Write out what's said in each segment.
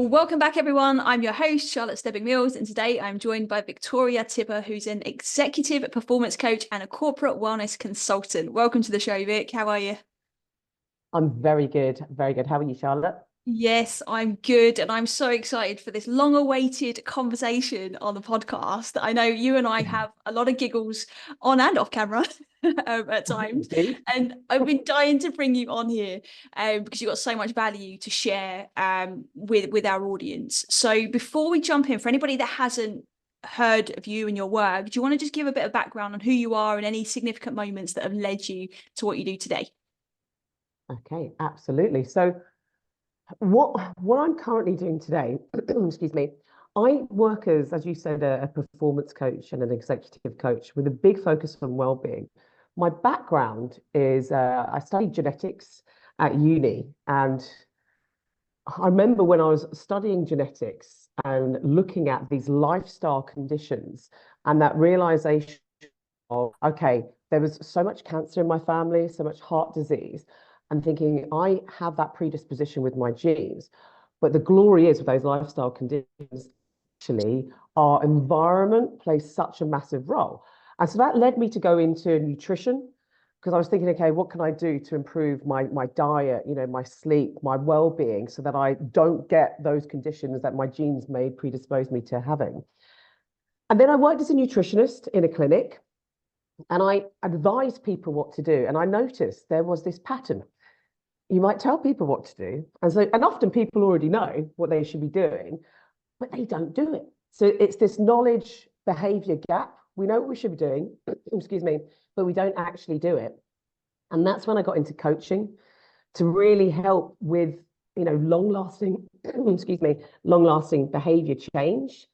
Welcome back, everyone. I'm your host, Charlotte Stebbing-Mills, and today I'm joined by Victoria Tipper, who's an executive performance coach and a corporate wellness consultant. Welcome to the show, Vic. How are you? I'm very good. Very good. How are you, Charlotte? Yes, I'm good, and I'm so excited for this long-awaited conversation on the podcast. I know you and I have a lot of giggles on and off camera at times, Indeed. and I've been dying to bring you on here because you've got so much value to share with our audience. So before we jump in, for anybody that hasn't heard of you and your work, do you want to just give a bit of background on who you are and any significant moments that have led you to what you do today? Okay, absolutely. So what I'm currently doing today, excuse me, I work as you said, a performance coach and an executive coach with a big focus on well-being. My background is I studied genetics at uni, and I remember when I was studying genetics and looking at these lifestyle conditions and that realization of, okay, there was so much cancer in my family, so much heart disease, and thinking I have that predisposition with my genes. But the glory is with those lifestyle conditions, actually, our environment plays such a massive role. And so that led me to go into nutrition because I was thinking, okay, what can I do to improve my diet, my sleep, my well-being, so that I don't get those conditions that my genes may predispose me to having. And then I worked as a nutritionist in a clinic, and I advised people what to do. And I noticed there was this pattern. You might tell people what to do. And often people already know what they should be doing, but they don't do it. So it's this knowledge behavior gap. We know what we should be doing, excuse me, but we don't actually do it. And that's when I got into coaching to really help with, long-lasting, excuse me, long-lasting behavior change.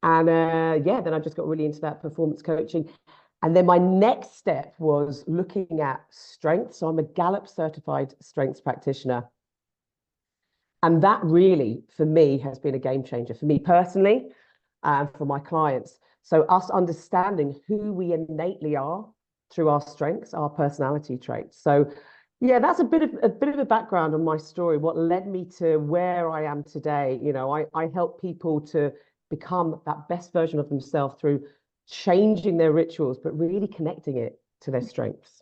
And then I just got really into that performance coaching. And then my next step was looking at strength. So I'm a Gallup certified strengths practitioner. And that really, for me, has been a game changer for me personally and for my clients. So us understanding who we innately are through our strengths, our personality traits. So yeah, that's a bit of a background on my story, what led me to where I am today. I help people to become that best version of themselves through changing their rituals, but really connecting it to their strengths.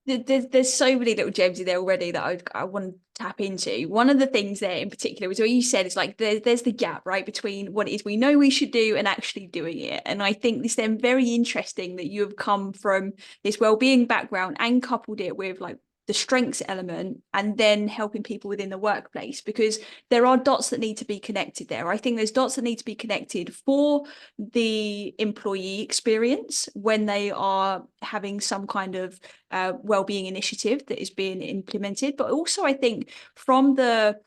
There's so many little gems in there already that I want to tap into. One of the things there in particular was what you said is like there's the gap, right, between what it is we know we should do and actually doing it. And I think this then very interesting that you have come from this well-being background and coupled it with like the strengths element and then helping people within the workplace, because there are dots that need to be connected there. I think there's dots that need to be connected for the employee experience when they are having some kind of well-being initiative that is being implemented, but also I think from the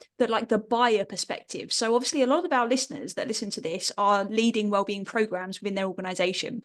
buyer perspective. So obviously a lot of our listeners that listen to this are leading well-being programs within their organization.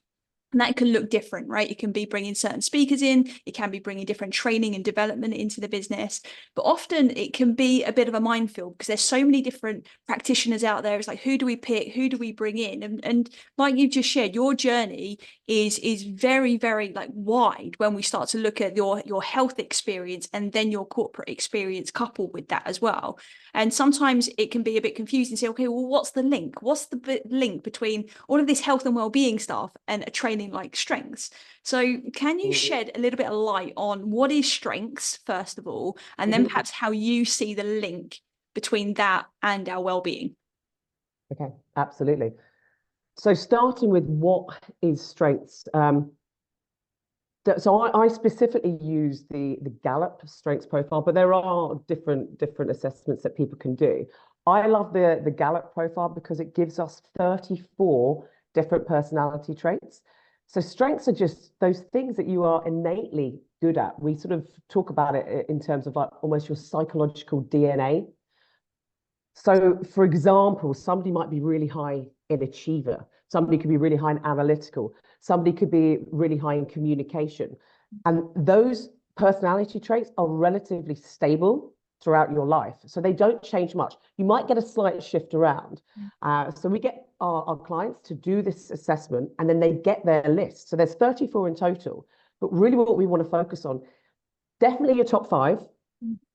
And that can look different, right? It can be bringing certain speakers in, it can be bringing different training and development into the business. But often it can be a bit of a minefield because there's so many different practitioners out there. It's like, who do we pick? Who do we bring in? And like you just shared, your journey is very, very like wide when we start to look at your health experience and then your corporate experience coupled with that as well. And sometimes it can be a bit confusing. Say, okay, well, what's the link? What's the link between all of this health and well-being stuff and a training like strengths? So can you shed a little bit of light on what is strengths, first of all, and then perhaps how you see the link between that and our well-being? Okay, absolutely. So starting with what is strengths. So I specifically use the Gallup strengths profile, but there are different assessments that people can do. I love the Gallup profile because it gives us 34 different personality traits. So strengths are just those things that you are innately good at. We sort of talk about it in terms of like almost your psychological DNA. So, for example, somebody might be really high in achiever. Somebody could be really high in analytical. Somebody could be really high in communication. And those personality traits are relatively stable throughout your life. So they don't change much. You might get a slight shift around. So we get our clients to do this assessment and then they get their list. So there's 34 in total. But really what we want to focus on, definitely your top 5,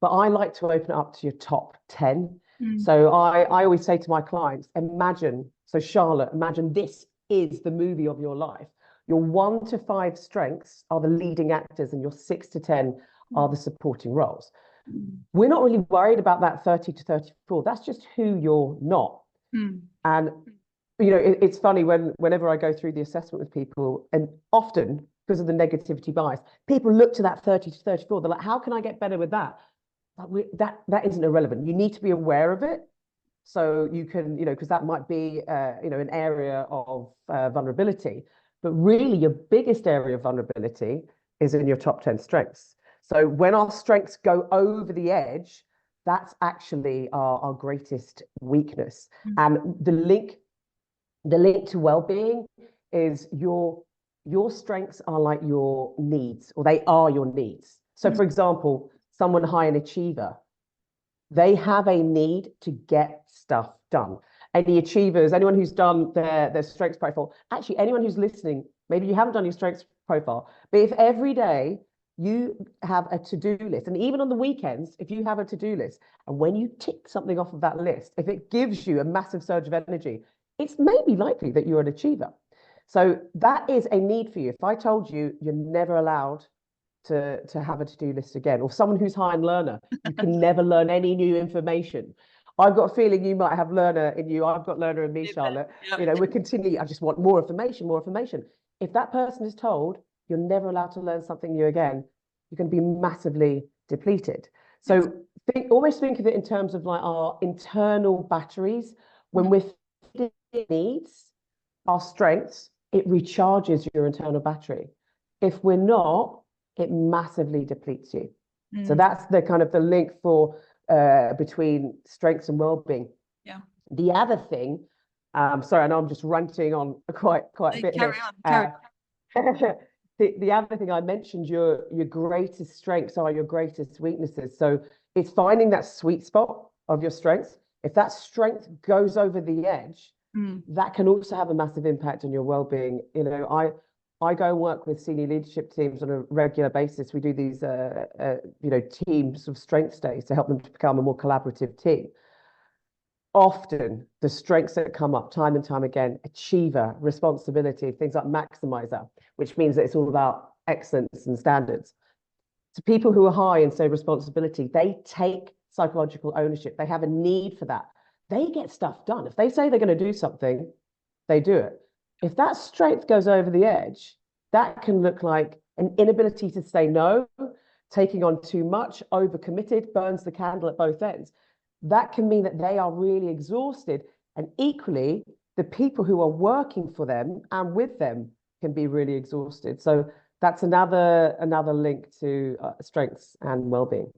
but I like to open it up to your top 10. Mm. So I always say to my clients, imagine, so Charlotte, imagine this is the movie of your life. Your 1 to 5 strengths are the leading actors, and your 6 to 10 are the supporting roles. Mm. We're not really worried about that 30 to 34. That's just who you're not. Mm. And it's funny whenever I go through the assessment with people, and often because of the negativity bias, people look to that 30 to 34. They're like, how can I get better with that? That isn't irrelevant. You need to be aware of it, so you can, because that might be, an area of vulnerability. But really, your biggest area of vulnerability is in your top 10 strengths. So when our strengths go over the edge, that's actually our greatest weakness. Mm. And the link to well-being is your strengths are like your needs, or they are your needs. So, Mm. for example, someone high an achiever, they have a need to get stuff done. Any achievers, anyone who's done their strengths profile, actually anyone who's listening, maybe you haven't done your strengths profile, but if every day you have a to-do list, and even on the weekends, if you have a to-do list, and when you tick something off of that list, if it gives you a massive surge of energy, it's maybe likely that you're an achiever. So that is a need for you. If I told you you're never allowed to have a to-do list again, or someone who's high in learner, you can never learn any new information. I've got a feeling you might have learner in you. I've got learner in me, Charlotte. Yep. We're continuing. I just want more information, more information. If that person is told you're never allowed to learn something new again, you're going to be massively depleted. So almost think of it in terms of like our internal batteries. When we're needs, our strengths, it recharges your internal battery. If we're not, it massively depletes you. So Mm. that's the kind of the link for between strengths and well-being. Yeah. The other thing, sorry, I know I'm just ranting on quite a bit Carry here. on. Carry The other thing I mentioned, your greatest strengths are your greatest weaknesses. So it's finding that sweet spot of your strengths. If that strength goes over the edge, on. that can also have a massive impact on your well-being. I go and work with senior leadership teams on a regular basis. We do these, teams of strengths days to help them to become a more collaborative team. Often, the strengths that come up time and time again: achiever, responsibility, things like maximizer, which means that it's all about excellence and standards. So people who are high in, say, responsibility, they take psychological ownership. They have a need for that. They get stuff done. If they say they're going to do something, they do it. If that strength goes over the edge, that can look like an inability to say no, taking on too much, overcommitted, burns the candle at both ends. That can mean that they are really exhausted. And equally, the people who are working for them and with them can be really exhausted. So that's another link to strengths and well-being.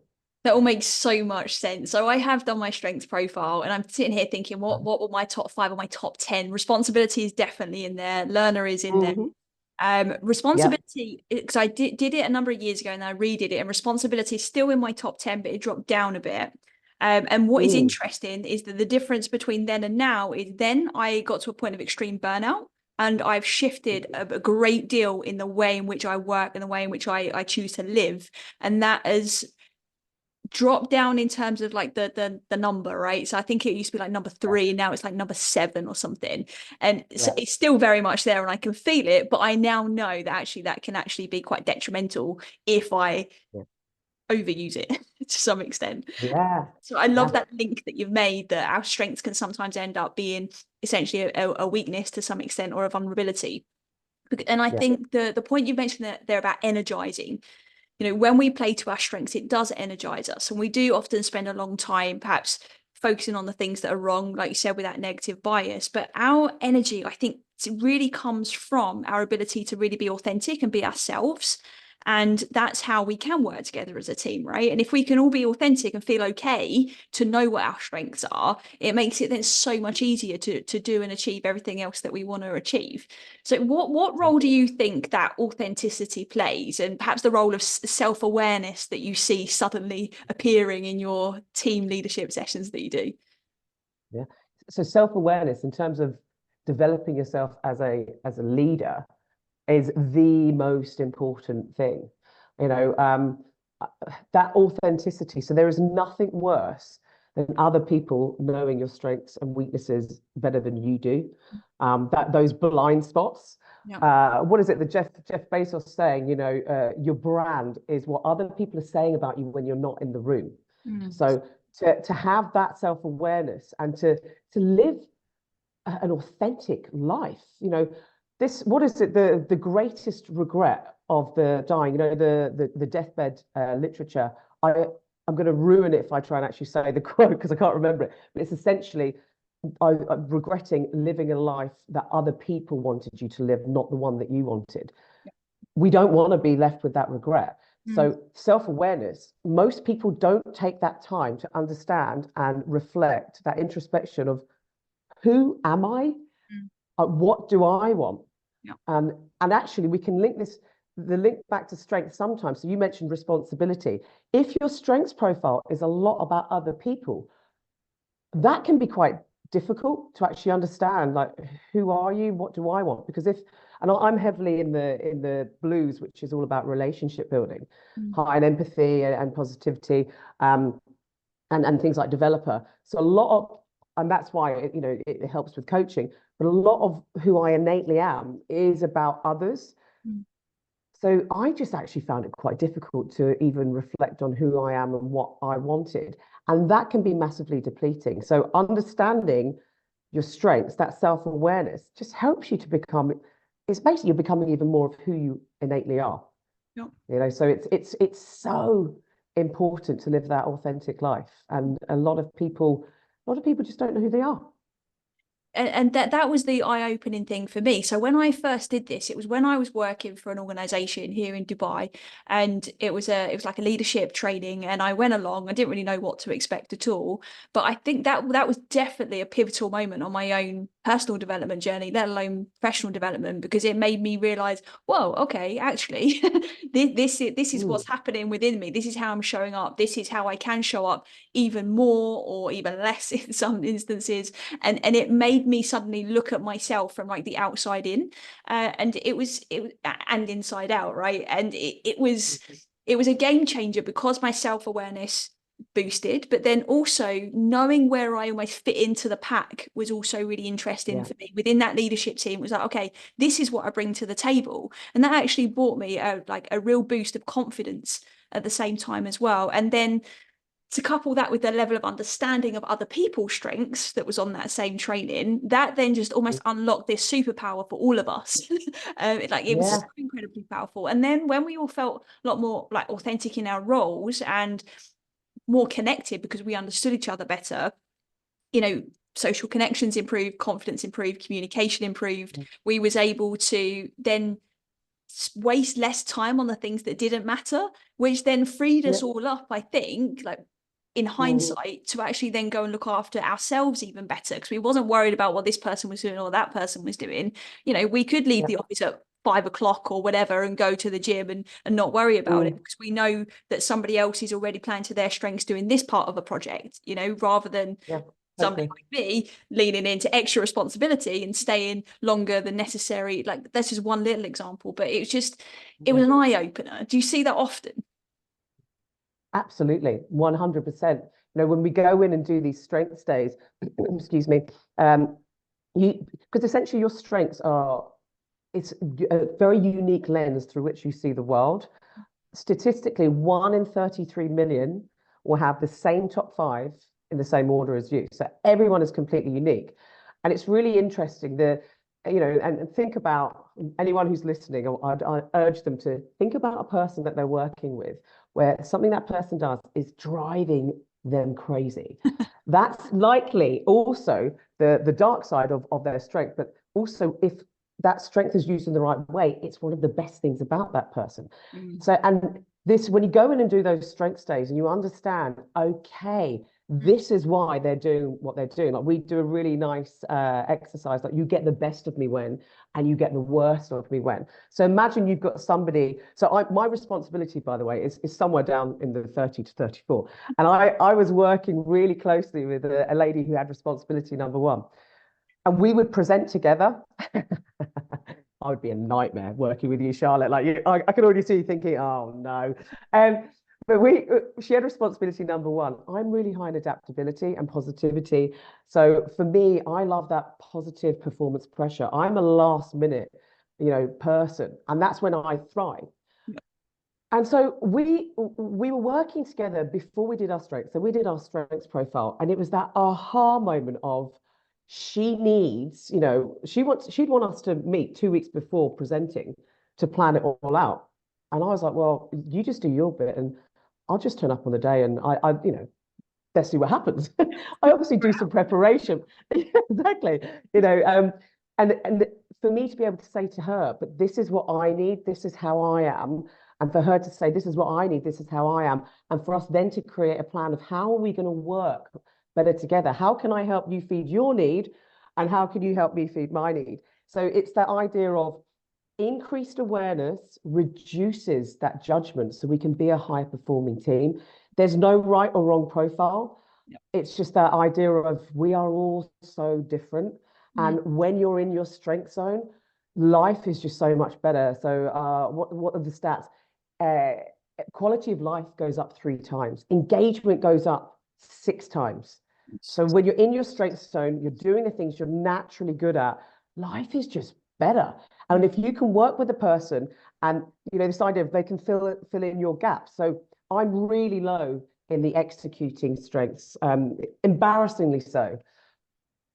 That all makes so much sense. So I have done my strengths profile, and I'm sitting here thinking, what were my top 5 or my top 10? Responsibility is definitely in there. Learner is in there. Mm-hmm. Yep. Responsibility, because I did it a number of years ago and I redid it, and responsibility is still in my top 10, but it dropped down a bit. And what is Mm. interesting is that the difference between then and now is then I got to a point of extreme burnout, and I've shifted a great deal in the way in which I work and the way in which I choose to live. And that has dropped down in terms of like the number, right? So I think it used to be like number 3, and now it's like number 7 or something. And so Yeah. it's still very much there and I can feel it, but I now know that actually that can actually be quite detrimental if I Yeah. overuse it to some extent. Yeah. So I love Yeah. that link that you've made, that our strengths can sometimes end up being essentially a weakness to some extent, or a vulnerability. And I Yeah. think the point you mentioned there about energizing, when we play to our strengths, it does energize us. And we do often spend a long time perhaps focusing on the things that are wrong, like you said, with that negative bias. But our energy, I think, really comes from our ability to really be authentic and be ourselves. And that's how we can work together as a team, right? And if we can all be authentic and feel okay to know what our strengths are, it makes it then so much easier to do and achieve everything else that we want to achieve. So what role do you think that authenticity plays, and perhaps the role of self-awareness that you see suddenly appearing in your team leadership sessions that you do? Yeah. So self-awareness in terms of developing yourself as a leader is the most important thing. You know, that authenticity. So there is nothing worse than other people knowing your strengths and weaknesses better than you do. That those blind spots. Yeah. What is it? The Jeff Bezos saying, your brand is what other people are saying about you when you're not in the room. Mm. So to have that self-awareness and to live an authentic life, this, what is it? The greatest regret of the dying, the deathbed literature. I'm going to ruin it if I try and actually say the quote because I can't remember it. But it's essentially, I'm regretting living a life that other people wanted you to live, not the one that you wanted. We don't want to be left with that regret. Mm. So self-awareness, most people don't take that time to understand and reflect that introspection of who am I? Mm. What do I want? Yeah. And actually we can link the link back to strength sometimes. So you mentioned responsibility. If your strengths profile is a lot about other people, that can be quite difficult to actually understand, like, who are you? What do I want? Because and I'm heavily in the blues, which is all about relationship building, high in empathy and positivity, and things like developer. So a lot of, and that's why it helps with coaching, but a lot of who I innately am is about others. Mm. So I just actually found it quite difficult to even reflect on who I am and what I wanted. And that can be massively depleting. So understanding your strengths, that self-awareness, just helps you to become, it's basically you're becoming even more of who you innately are. Yeah. So it's so important to live that authentic life. And a lot of people just don't know who they are. And that was the eye-opening thing for me. So when I first did this, it was when I was working for an organization here in Dubai, and it was like a leadership training, and I went along. I didn't really know what to expect at all, but I think that was definitely a pivotal moment on my own personal development journey, let alone professional development, because it made me realize, whoa, okay, actually, this is what's happening within me. This is how I'm showing up. This is how I can show up even more or even less in some instances. And it made me suddenly look at myself from like the outside in, and it was and inside out, right? And it was a game changer because my self-awareness boosted, but then also knowing where I almost fit into the pack was also really interesting for me within that leadership team. It was like, okay, this is what I bring to the table, and that actually brought me a real boost of confidence at the same time as well. And then to couple that with the level of understanding of other people's strengths that was on that same training, that then just almost unlocked this superpower for all of us. It was so incredibly powerful. And then when we all felt a lot more like authentic in our roles and more connected because we understood each other better, social connections improved, confidence improved, communication improved. We was able to then waste less time on the things that didn't matter, which then freed us all up, I think, like in hindsight, to actually then go and look after ourselves even better, because we wasn't worried about what this person was doing or that person was doing. We could leave the office at 5 o'clock or whatever and go to the gym and not worry about it, because we know that somebody else is already playing to their strengths doing this part of a project, rather than somebody like me leaning into extra responsibility and staying longer than necessary. Like, that's just one little example, but it was an eye-opener. Do you see that often? Absolutely, 100%. When we go in and do these strengths days, excuse me, because essentially your strengths it's a very unique lens through which you see the world. Statistically, 1 in 33 million will have the same top 5 in the same order as you. So everyone is completely unique. And it's really interesting and think about anyone who's listening. I urge them to think about a person that they're working with, where something that person does is driving them crazy. That's likely also the dark side of their strength, but also if that strength is used in the right way, it's one of the best things about that person. So, and this, when you go in and do those strengths days and you understand, okay, this is why they're doing what they're doing. Like, we do a really nice exercise, like, you get the best of me when, and you get the worst of me when. So imagine you've got somebody. So my responsibility, by the way, is somewhere down in the 30 to 34. And I was working really closely with a lady who had responsibility number 1. And we would present together. I would be a nightmare working with you, Charlotte. Like, I could already see you thinking, oh no. but she had responsibility number one. I'm really high in adaptability and positivity. So for me, I love that positive performance pressure. I'm a last minute, person, and that's when I thrive. And so we were working together before we did our strengths. So we did our strengths profile, and it was that aha moment of she needs, she'd want us to meet 2 weeks before presenting to plan it all out. And I was like, well, you just do your bit, and I'll just turn up on the day, and let's see what happens. I obviously do some preparation. Exactly. And for me to be able to say to her, but this is what I need, this is how I am. And for her to say, this is what I need, this is how I am. And for us then to create a plan of how are we going to work better together? How can I help you feed your need? And how can you help me feed my need? So it's that idea of increased awareness reduces that judgment so we can be a high performing team. There's no right or wrong profile. Yep. It's just that idea of we are all so different. And when you're in your strength zone, life is just so much better. So what are the stats? Quality of life goes up 3 times. Engagement goes up 6 times. So when you're in your strength zone, you're doing the things you're naturally good at, life is just better. And if you can work with a person and, this idea of they can fill in your gaps. So I'm really low in the executing strengths, embarrassingly so.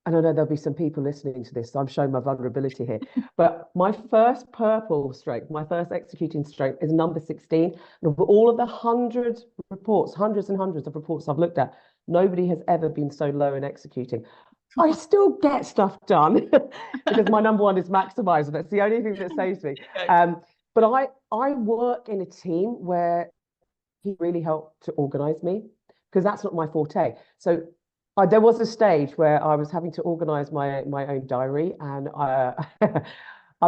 And I know there'll be some people listening to this, so I'm showing my vulnerability here. But my first purple strength, my first executing strength is number 16. And of all of the hundreds and hundreds of reports I've looked at, nobody has ever been so low in executing. I still get stuff done because my number one is maximizer. That's the only thing that saves me. But I work in a team where he really helped to organize me because that's not my forte. So there was a stage where I was having to organize my own diary, and I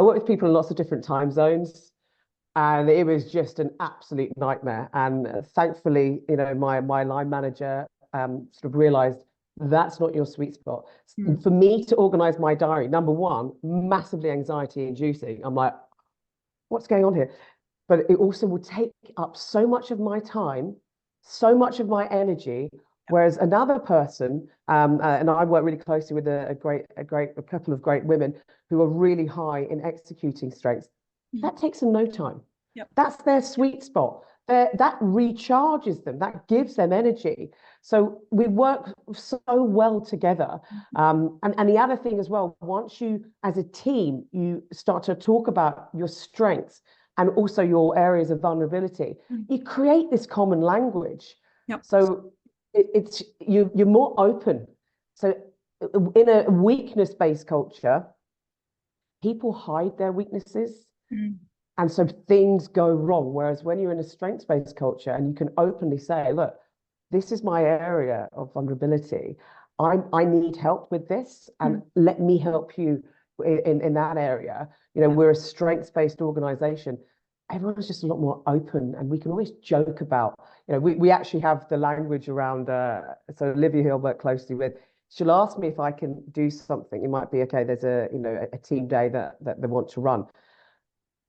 work with people in lots of different time zones, and it was just an absolute nightmare. And thankfully, my line manager sort of realized that's not your sweet spot. For me to organize my diary, number one, massively anxiety inducing. I'm like, what's going on here? But it also will take up so much of my time, so much of my energy. Whereas another person, and I work really closely with a couple of great women who are really high in executing strengths, that takes them no time. Yep. That's their sweet spot. That recharges them, that gives them energy. So we work so well together. And the other thing as well, once you, as a team, you start to talk about your strengths and also your areas of vulnerability, you create this common language. Yep. So you're more open. So in a weakness-based culture, people hide their weaknesses. And so things go wrong. Whereas when you're in a strengths-based culture and you can openly say, look, this is my area of vulnerability. I need help with this, and let me help you in that area. We're a strengths-based organization. Everyone's just a lot more open, and we can always joke about, we actually have the language around, so Olivia, who I work closely with, she'll ask me if I can do something. It might be, okay, there's a team day that they want to run.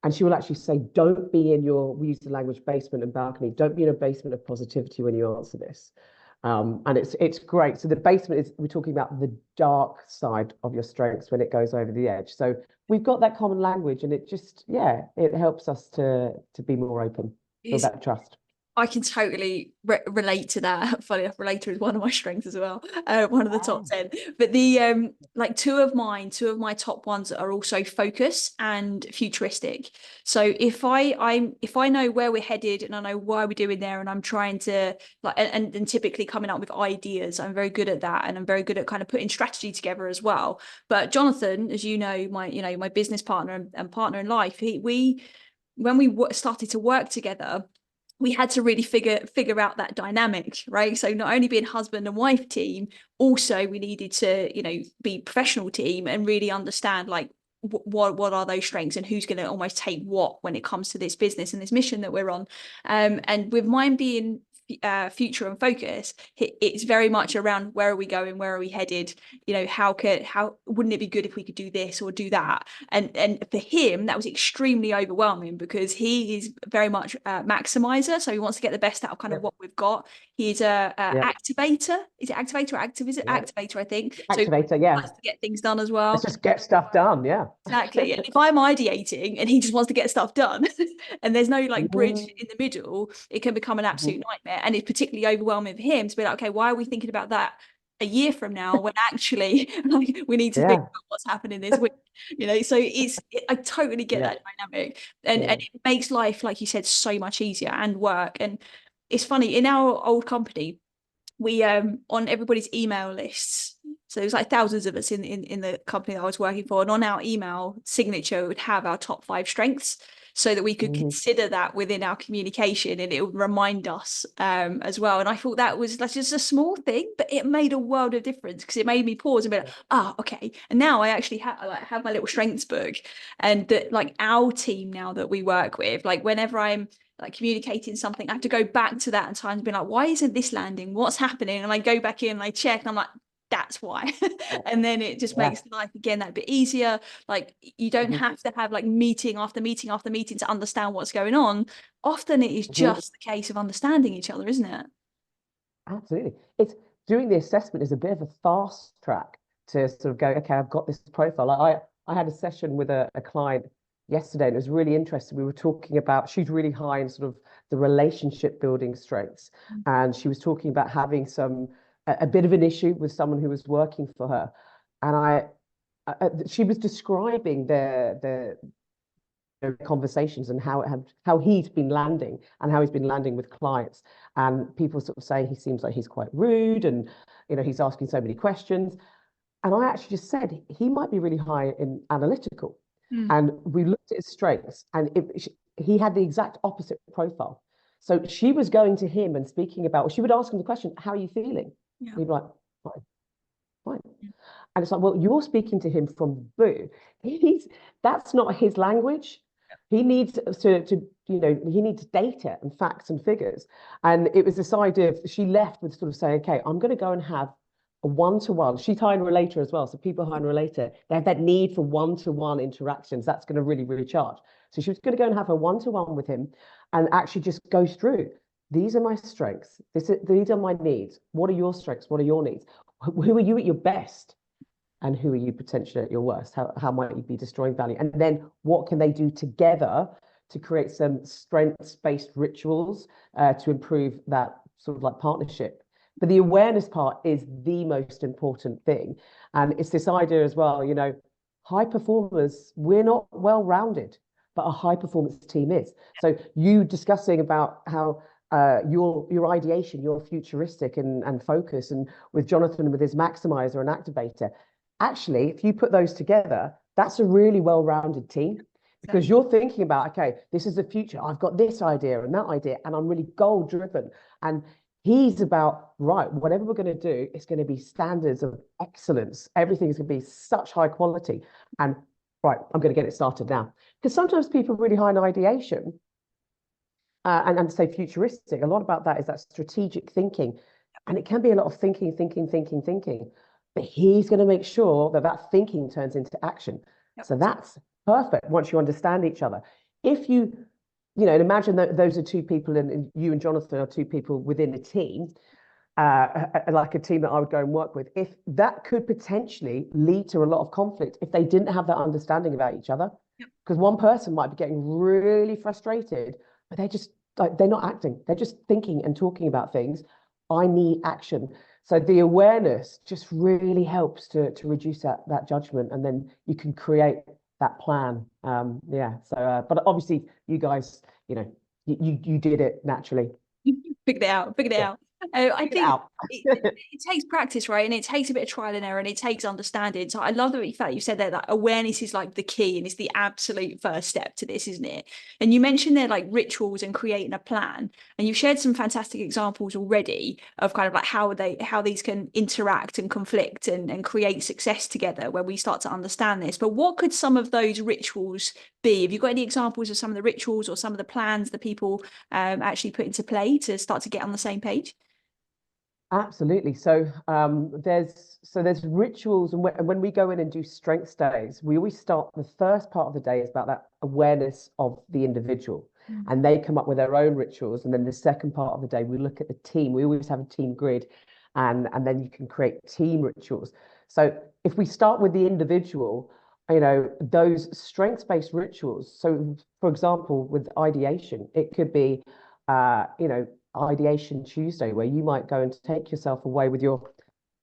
And she will actually say, don't be in we use the language basement and balcony, don't be in a basement of positivity when you answer this. And it's great. So the basement is, we're talking about the dark side of your strengths when it goes over the edge. So we've got that common language, and it just, it helps us to be more open, build that trust. I can totally relate to that. Funny enough, relator is one of my strengths as well. One of the top 10. But the like two of my top ones are also focus and futuristic. So if I know where we're headed and I know why we're doing there, and I'm trying to and typically coming up with ideas, I'm very good at that, and I'm very good at kind of putting strategy together as well. But Jonathan, as you know, my business partner and partner in life, when we started to work together, we had to really figure out that dynamic, right? So not only being husband and wife team, also we needed to, be professional team and really understand like what are those strengths and who's going to almost take what when it comes to this business and this mission that we're on. And with mine being future and focus, it's very much around where are we going, where are we headed, you know, how wouldn't it be good if we could do this or do that. And for him that was extremely overwhelming because he is very much a maximizer, so he wants to get the best out of kind of what we've got. He's a activator. Is it activator or activism? Activator, I think. So Activator, yeah. to get things done as well. Let's just get stuff done, yeah. Exactly. And if I'm ideating and he just wants to get stuff done and there's no like bridge in the middle, it can become an absolute nightmare. And it's particularly overwhelming for him to be like, okay, why are we thinking about that a year from now when actually like we need to think about what's happening this week, you know? So I totally get that dynamic, and it makes life, like you said, so much easier and work. And it's funny, in our old company, we on everybody's email lists, so there's like thousands of us in the company that I was working for, and on our email signature would have our top 5 strengths, so that we could consider that within our communication, and it would remind us as well. And I thought that was like just a small thing, but it made a world of difference because it made me pause and be like, okay. And now I actually have my little strengths book, and that like our team now that we work with, like whenever I'm like communicating something, I have to go back to that and times be like, why isn't this landing? What's happening? And I go back in and I check and I'm like, that's why. And then it just makes life again that bit easier. Like you don't have to have like meeting after meeting after meeting to understand what's going on. Often it is just the case of understanding each other, isn't it? Absolutely. It's doing the assessment is a bit of a fast track to sort of go, okay, I've got this profile. Like I had a session with a client yesterday, and it was really interesting. We were talking about, she's really high in sort of the relationship building strengths. And she was talking about having a bit of an issue with someone who was working for her. And she was describing the conversations and how he's been landing and how he's been landing with clients. And people sort of say he seems like he's quite rude and, you know, he's asking so many questions. And I actually just said he might be really high in analytical. And we looked at his strengths, and he had the exact opposite profile. So she was going to him and speaking about, she would ask him the question, how are you feeling? Yeah. And he'd be like, fine, fine. And it's like, well, you're speaking to him from blue. That's not his language. He needs to you know, he needs data and facts and figures. And it was this idea of, she left with sort of saying, okay, I'm going to go and have a one-to-one. She's high and relator as well. So people high and relator, they have that need for one-to-one interactions. That's going to really, really charge. So she was going to go and have a one-to-one with him and actually just go through, these are my strengths. These are my needs. What are your strengths? What are your needs? Who are you at your best? And who are you potentially at your worst? How might you be destroying value? And then what can they do together to create some strengths-based rituals to improve that sort of like partnership? But the awareness part is the most important thing. And it's this idea as well, you know, high performers, we're not well-rounded, but a high performance team is. So you discussing about how your ideation, you're futuristic and focus, and with Jonathan with his maximizer and activator, actually, if you put those together, that's a really well-rounded team. Because you're thinking about, okay, this is the future. I've got this idea and that idea, and I'm really goal-driven. And he's about, right, whatever we're going to do, it's going to be standards of excellence. Everything's going to be such high quality. And right, I'm going to get it started now. Because sometimes people are really high in ideation and say futuristic. A lot about that is that strategic thinking. And it can be a lot of thinking. But he's going to make sure that that thinking turns into action. So that's perfect once you understand each other. If you know, imagine that those are two people, and you and Jonathan are two people within a team, like a team that I would go and work with. If that could potentially lead to a lot of conflict if they didn't have that understanding about each other, because one person might be getting really frustrated, but they're just like, they're not acting. They're just thinking and talking about things. I need action. So the awareness just really helps to reduce that judgment, and then you can create that plan. So but obviously you guys, you know, you did it naturally. Figured it out. I Figure it think out. it takes practice, right? And it takes a bit of trial and error and it takes understanding. So I love the fact you said there that awareness is like the key and it's the absolute first step to this, isn't it? And you mentioned there like rituals and creating a plan. And you've shared some fantastic examples already of kind of like how these can interact and conflict and create success together when we start to understand this. But what could some of those rituals be? Have you got any examples of some of the rituals or some of the plans that people actually put into play to start to get on the same page? Absolutely. There's rituals, and when we go in and do strengths days, we always start the first part of the day is about that awareness of the individual, Mm. and they come up with their own rituals. And then the second part of the day, we look at the team. We always have a team grid, and then you can create team rituals. So if we start with the individual, those strengths-based rituals. So, for example, with ideation, it could be, ideation Tuesday, where you might go and take yourself away with your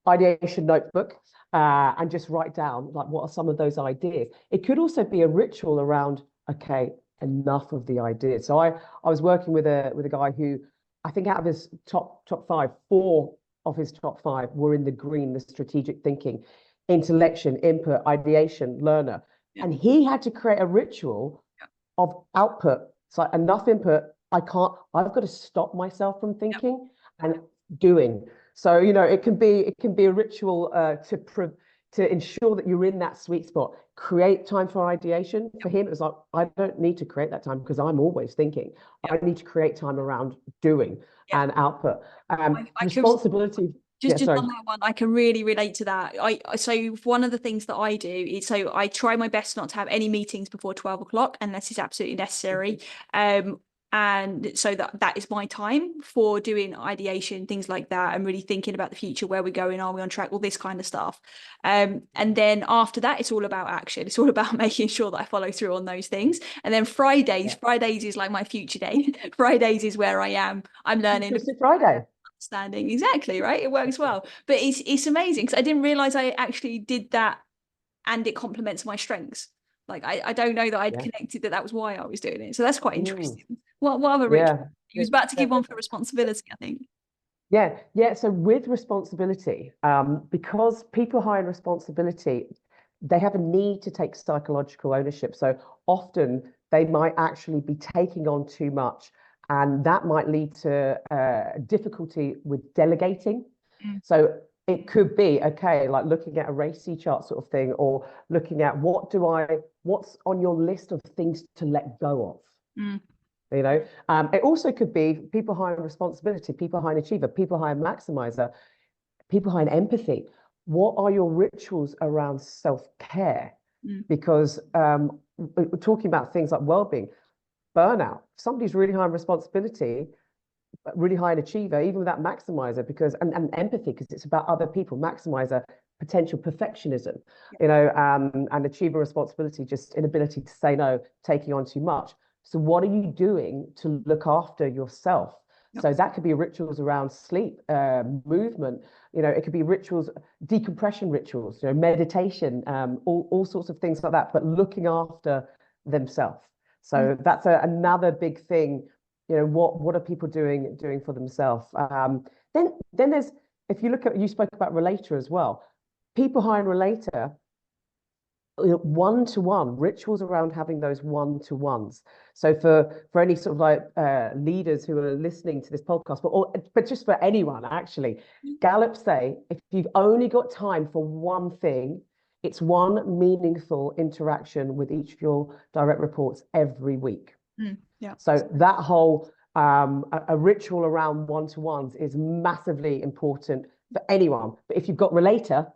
ideation notebook and just write down like what are some of those ideas. It could also be a ritual around, okay, enough of the ideas. So I was working with a guy who I think out of his top five, four of his top five were in the green, the strategic thinking, intellection, input, ideation, learner. Yeah. And he had to create a ritual of output. It's like enough input. I've got to stop myself from Yeah. thinking and doing. So, it can be a ritual to ensure that you're in that sweet spot. Create time for ideation. For him, it was like, I don't need to create that time because I'm always thinking. Yeah. I need to create time around doing Yeah. and output. I can Responsibility. Yeah, just sorry. on that one, I can really relate to that. So one of the things that I do is so I try my best not to have any meetings before 12 o'clock unless it's absolutely necessary. Um, and so that is my time for doing ideation, things like that, and really thinking about the future, where we're going, are we on track, all this kind of stuff. And then after that, it's all about action. It's all about making sure that I follow through on those things. And then Yeah. Fridays is like my future day. Fridays is where I'm learning Futuristic Friday. standing exactly right, it works well, but it's amazing because I didn't realize I actually did that and it complements my strengths. Like I don't know that I'd Yeah. connected that was why I was doing it, so that's quite Mm, interesting. What other ritual? yeah. You was about to give one for responsibility, I think. Yeah, yeah. So with responsibility, because people high in responsibility, they have a need to take psychological ownership. So often they might actually be taking on too much, and that might lead to difficulty with delegating. Mm. So it could be, okay, like looking at a RACI chart sort of thing, or looking at what's on your list of things to let go of. Mm. It also could be people high in responsibility, people high in achiever, people high in maximizer, people high in empathy. What are your rituals around self-care? Mm. Because we're talking about things like well-being, burnout. Somebody's really high in responsibility, but really high in achiever, even with that maximizer, and empathy, because it's about other people. Maximizer, potential perfectionism, and achiever responsibility, just inability to say no, taking on too much. So what are you doing to look after yourself? Yep. So that could be rituals around sleep, movement. It could be rituals, decompression rituals, meditation, all sorts of things like that. But looking after themselves. Mm. So that's another big thing. What are people doing for themselves? Then there's, if you look at, you spoke about relator as well. People hire relator, one-to-one rituals around having those one-to-ones. So for any sort of like leaders who are listening to this podcast, but just for anyone actually, Gallup say if you've only got time for one thing, it's one meaningful interaction with each of your direct reports every week. Mm. Yeah. So that whole a ritual around one-to-ones is massively important for anyone. But if you've got relator,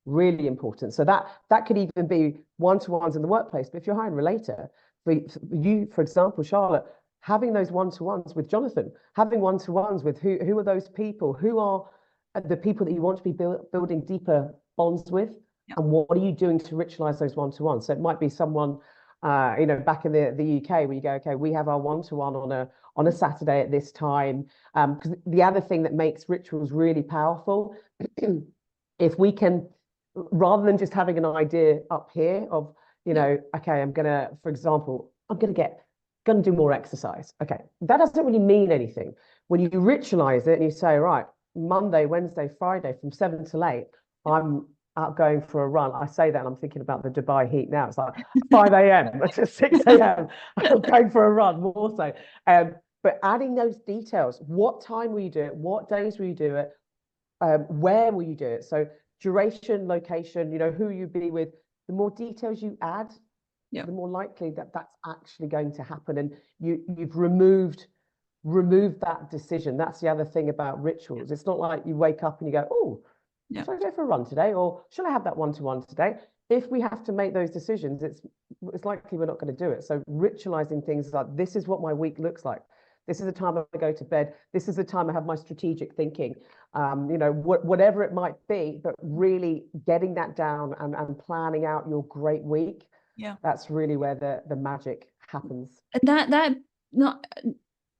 really important. So that could even be one-to-ones in the workplace. But if you're hiring relator, for you, for example, Charlotte, having those one-to-ones with Jonathan, having one-to-ones with who are those people, who are the people that you want to be building deeper bonds with, Yeah. and what are you doing to ritualize those one-to-ones? So it might be someone, back in the UK, where you go, okay, we have our one-to-one on a Saturday at this time. Because the other thing that makes rituals really powerful, if we can, rather than just having an idea up here of, okay, for example, I'm gonna do more exercise. Okay, that doesn't really mean anything. When you ritualize it and you say, right, Monday, Wednesday, Friday from 7 till 8, I'm out going for a run. I say that and I'm thinking about the Dubai heat now. It's like 5 a.m. to 6 a.m. I'm going for a run more so. But adding those details, what time will you do it? What days will you do it? Where will you do it? So duration, location, who you be with, the more details you add, Yeah. the more likely that that's actually going to happen. And you've removed that decision. That's the other thing about rituals. It's not like you wake up and you go, oh, Yeah. should I go for a run today? Or should I have that one-to-one today? If we have to make those decisions, it's likely we're not going to do it. So ritualizing things like, this is what my week looks like. This is the time I go to bed. This is the time I have my strategic thinking, whatever it might be, but really getting that down and planning out your great week. Yeah. That's really where the magic happens. And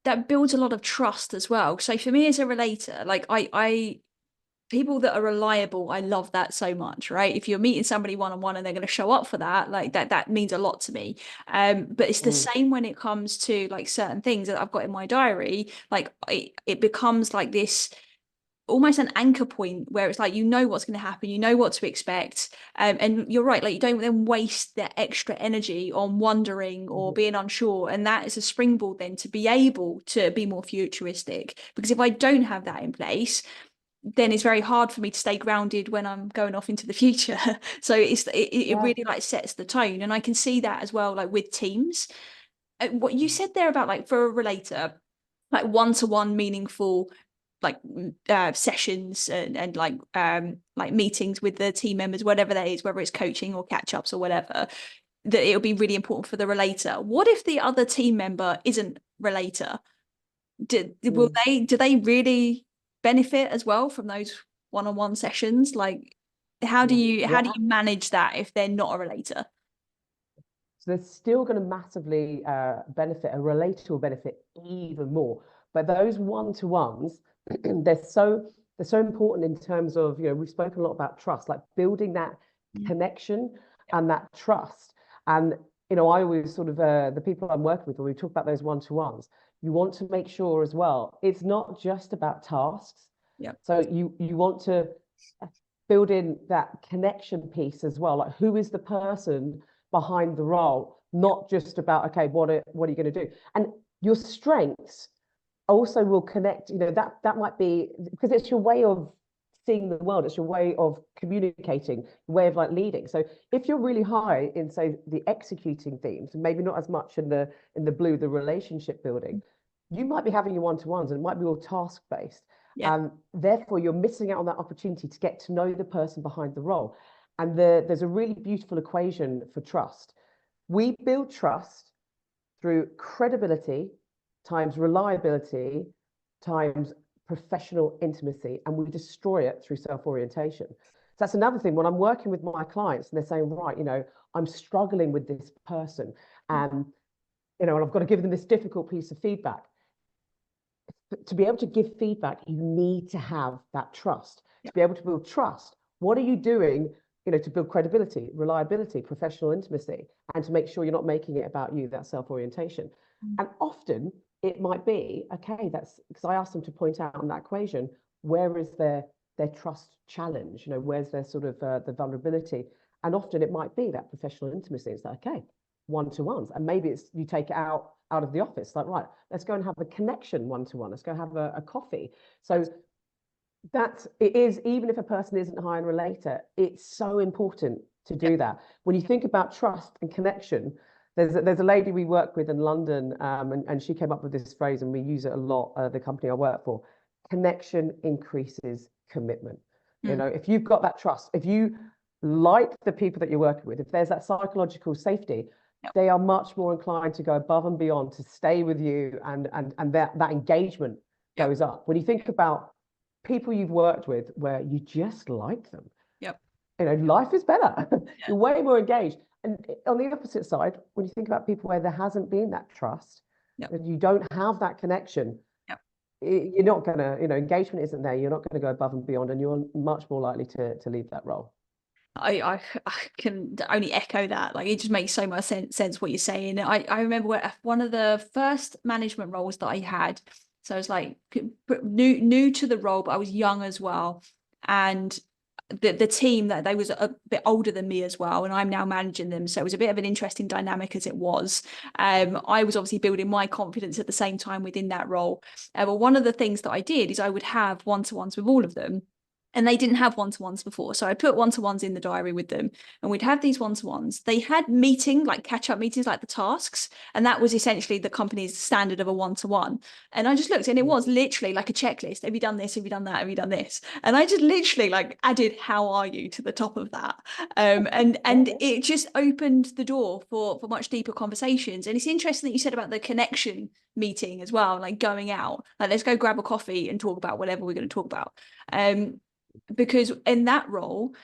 that builds a lot of trust as well. So for me as a relator, like I people that are reliable, I love that so much, right? If you're meeting somebody one-on-one and they're going to show up for that, like that means a lot to me. But it's the same when it comes to like certain things that I've got in my diary. Like it becomes like this almost an anchor point where it's like, what's going to happen, what to expect. And you're right, like you don't then waste that extra energy on wondering or being unsure. And that is a springboard then to be able to be more futuristic. Because if I don't have that in place, then it's very hard for me to stay grounded when I'm going off into the future. So it really like sets the tone. And I can see that as well, like with teams. What you said there about like for a relator, like one-to-one meaningful like sessions and like meetings with the team members, whatever that is, whether it's coaching or catch-ups or whatever, that it'll be really important for the relator. What if the other team member isn't relator? Do they really benefit as well from those one-on-one sessions? Like how do you manage that if they're not a relator? So they're still going to massively benefit, a relator will benefit even more. But those one-to-ones, they're so important in terms of, we've spoken a lot about trust, like building that connection and that trust. And, I always sort of, the people I'm working with, when we talk about those one-to-ones, you want to make sure as well, it's not just about tasks. Yeah. So you want to build in that connection piece as well. Like, who is the person behind the role, not just about, okay, what are you going to do? And your strengths also will connect, that might be because it's your way of seeing the world, it's your way of communicating, your way of like leading. So if you're really high in, say, the executing themes, maybe not as much in the blue, the relationship building, you might be having your one-to-ones and it might be all task based. And therefore you're missing out on that opportunity to get to know the person behind the role. And there's a really beautiful equation for trust. We build trust through credibility times reliability times professional intimacy, and we destroy it through self-orientation. So that's another thing. When I'm working with my clients and they're saying, right, I'm struggling with this person, and and I've got to give them this difficult piece of feedback. To be able to give feedback, you need to have that trust. To be able to build trust, what are you doing, to build credibility, reliability, professional intimacy, and to make sure you're not making it about you, that self-orientation. And often it might be, okay, that's because I asked them to point out on that equation, where is their trust challenge? Where's their sort of the vulnerability? And often it might be that professional intimacy. It's like, okay, one-to-ones. And maybe it's you take it out of the office, like, right, let's go and have a connection one-to-one. Let's go have a coffee. So that it is, even if a person isn't high and relator, it's so important to do that. When you think about trust and connection, there's a lady we work with in London, and she came up with this phrase, and we use it a lot, the company I work for. Connection increases commitment. If you've got that trust, if you like the people that you're working with, if there's that psychological safety, they are much more inclined to go above and beyond to stay with you, and that engagement goes up. When you think about people you've worked with where you just like them, life is better. You're way more engaged. And on the opposite side, when you think about people where there hasn't been that trust, and you don't have that connection, you're not going to, engagement isn't there. You're not going to go above and beyond, and you're much more likely to leave that role. I can only echo that. Like, it just makes so much sense what you're saying. I remember one of the first management roles that I had, So I was like new to the role, but I was young as well. And the team, that they was a bit older than me as well, and I'm now managing them, so it was a bit of an interesting dynamic as it was. I was obviously building my confidence at the same time within that role. But one of the things that I did is I would have one-to-ones with all of them, and they didn't have one-to-ones before, so I put one-to-ones in the diary with them, and we'd have these one-to-ones. They had like catch-up meetings, like the tasks, and that was essentially the company's standard of a one-to-one. And I just looked, and it was literally like a checklist. Have you done this? Have you done that? Have you done this? And I just literally like added "how are you" to the top of that. And it just opened the door for much deeper conversations. And it's interesting that you said about the connection meeting as well, like going out, like let's go grab a coffee and talk about whatever we're going to talk about. Because in that role,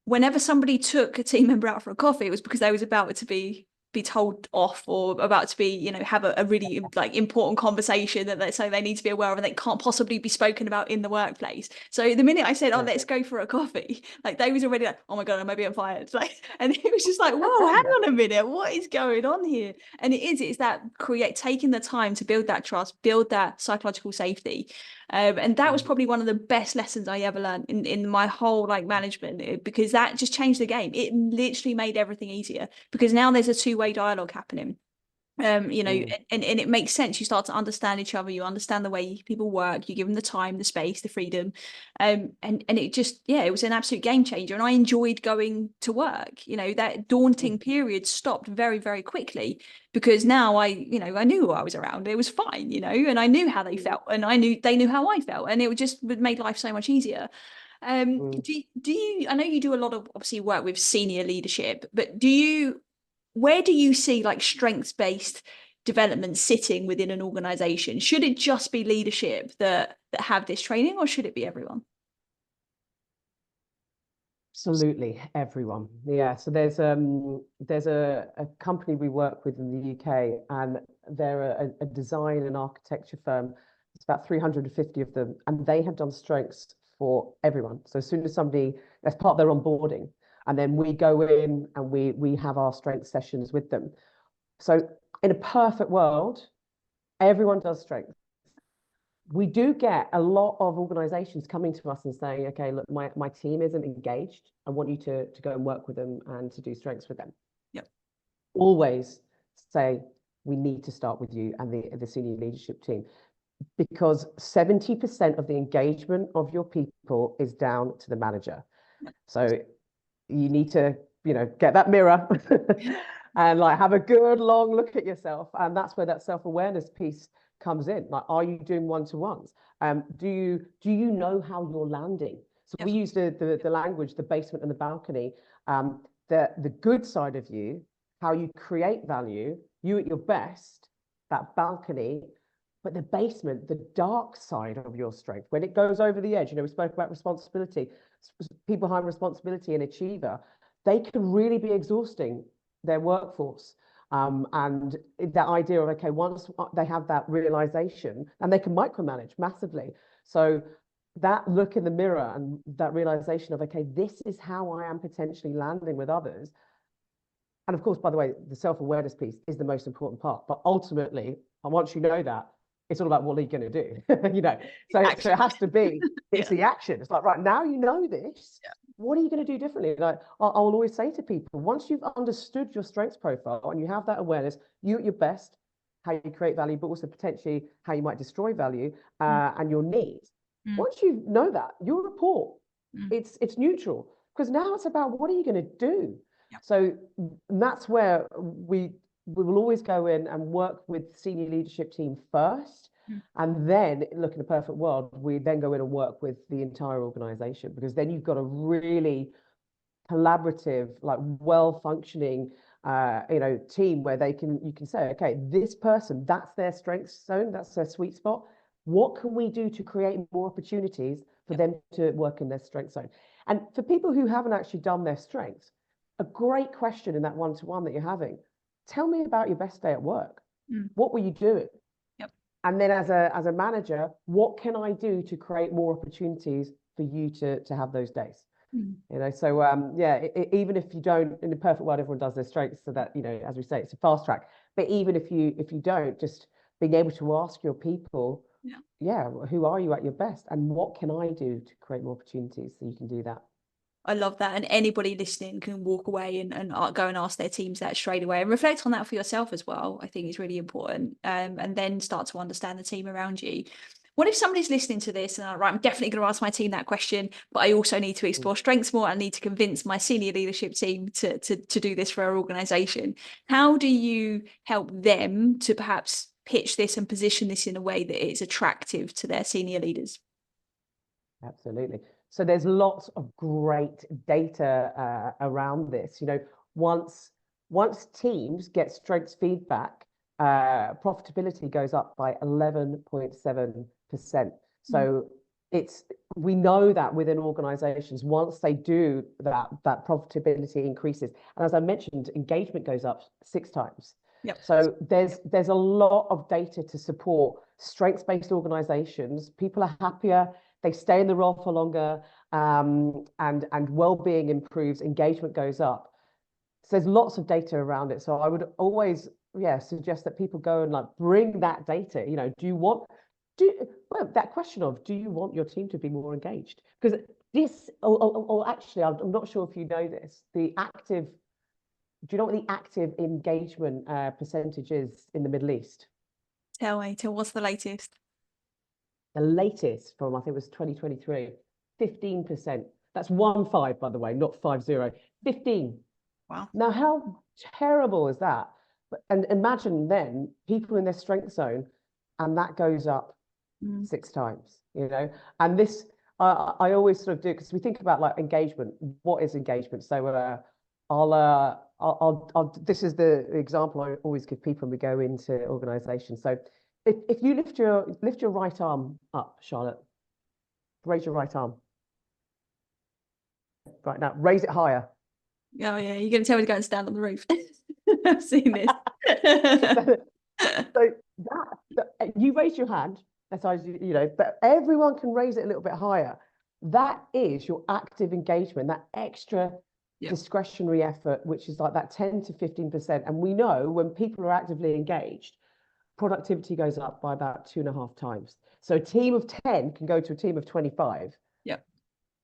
whenever somebody took a team member out for a coffee, it was because they was about to be told off, or about to be, have a really like important conversation that so they need to be aware of, and that can't possibly be spoken about in the workplace. So the minute I said, "Oh, let's go for a coffee," like they was already like, "Oh my God, maybe I'm fired." Like, and it was just like, "Whoa, hang on a minute, what is going on here?" And it's that taking the time to build that trust, build that psychological safety. And that was probably one of the best lessons I ever learned in my whole like management, because that just changed the game. It literally made everything easier, because now there's a two-way dialogue happening. And it makes sense. You start to understand each other, you understand the way people work, you give them the time, the space, the freedom. And it just, it was an absolute game changer. And I enjoyed going to work. That daunting period stopped very, very quickly, because now I knew who I was around. It was fine, and I knew how they felt, and they knew how I felt, and it just made life so much easier. Do you, I know you do a lot of obviously work with senior leadership, but where do you see like strengths-based development sitting within an organization? Should it just be leadership that have this training, or should it be everyone? Absolutely, everyone. Yeah. So there's a company we work with in the UK, and they're a design and architecture firm. It's about 350 of them, and they have done strengths for everyone. So as soon as somebody, that's part of their onboarding, and then we go in and we have our strength sessions with them. So in a perfect world, everyone does strength. We do get a lot of organizations coming to us and saying, okay, look, my team isn't engaged. I want you to go and work with them and to do strengths with them. Yep. Always say, we need to start with you and the senior leadership team, because 70% of the engagement of your people is down to the manager. So you need to, get that mirror and like have a good long look at yourself. And that's where that self-awareness piece comes in. Like, are you doing one-to-ones? Do you know how you're landing? So we use the language, the basement and the balcony. The good side of you, how you create value, you at your best, that balcony. But the basement, the dark side of your strength, when it goes over the edge, we spoke about responsibility. People high responsibility and achiever, they can really be exhausting their workforce. And that idea of, okay, once they have that realization, and they can micromanage massively. So that look in the mirror and that realization of, okay, this is how I am potentially landing with others. And of course, by the way, the self-awareness piece is the most important part. But ultimately, once you know that, it's all about what are you going to do, So it has to be, it's the action. It's like, right, now you know this, what are you going to do differently? Like, I'll always say to people, once you've understood your strengths profile and you have that awareness, you at your best, how you create value, but also potentially how you might destroy value and your needs. Once you know that, your report, it's neutral, because now it's about what are you going to do? So that's where we will always go in and work with senior leadership team first. And then, look, in a perfect world, we then go in and work with the entire organization, because then you've got a really collaborative, like well-functioning, team where you can say, okay, this person, that's their strength zone, that's their sweet spot. What can we do to create more opportunities for them to work in their strength zone? And for people who haven't actually done their strengths, a great question in that one-to-one that you're having, tell me about your best day at work. What were you doing? And then as a manager, what can I do to create more opportunities for you to have those days? So even if you don't, in the perfect world, everyone does their strengths, so that, as we say, it's a fast track. But even if you don't, just being able to ask your people, yeah, who are you at your best, and what can I do to create more opportunities so you can do that? I love that. And anybody listening can walk away and go and ask their teams that straight away and reflect on that for yourself as well. I think is really important. And then start to understand the team around you. What if somebody's listening to this and right, I'm definitely going to ask my team that question, but I also need to explore strengths more. I need to convince my senior leadership team to do this for our organization. How do you help them to perhaps pitch this and position this in a way that it's attractive to their senior leaders? Absolutely. So there's lots of great data around this. You know, once teams get strengths feedback, profitability goes up by 11.7%. So it's we know that within organizations, once they do that, that profitability increases. And as I mentioned, engagement goes up 6 times. Yep. So there's a lot of data to support strengths-based organizations. People are happier, they stay in the role for longer, and well-being improves, engagement goes up. So there's lots of data around it. So I would always, suggest that people go and like bring that data. You know, that question of do you want your team to be more engaged? Because this, or actually, I'm not sure if you know this, do you know what the active engagement percentage is in the Middle East? Tell what's the latest? The latest from, I think it was 2023, 15%. That's 1-5, by the way, not 50. 15. Wow. Now, how terrible is that? And imagine then people in their strength zone, and that goes up 6 times, you know? And this, I always sort of do, because we think about like engagement. What is engagement? So this is the example I always give people when we go into organizations. So if you lift your right arm up, Charlotte, raise your right arm. Right now, raise it higher. Oh yeah, you're going to tell me to go and stand on the roof. I've seen this. So that you raise your hand, that's how you know, but everyone can raise it a little bit higher. That is your active engagement, that extra discretionary effort, which is like that 10 to 15%. And we know when people are actively engaged, productivity goes up by about 2.5 times. So a team of 10 can go to a team of 25. Yep.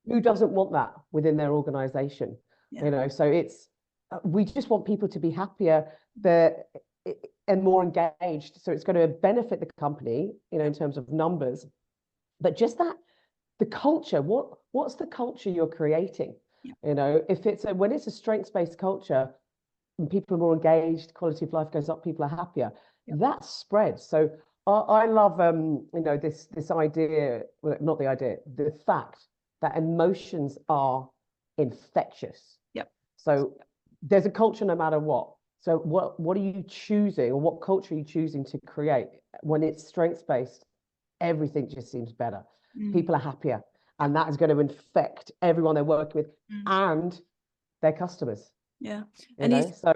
Who doesn't want that within their organization? You know, so it's we just want people to be happier and more engaged. So it's going to benefit the company, you know, in terms of numbers, but just that the culture. What's the culture you're creating? You know, if when it's a strengths-based culture, and people are more engaged, quality of life goes up, people are happier. That spreads. So I love you know, this idea, well, not the idea, the fact that emotions are infectious. So there's a culture no matter what. So what are you choosing, or what culture are you choosing to create? When it's strengths-based, everything just seems better. People are happier, and that is going to infect everyone they're working with and their customers. Yeah. You know, so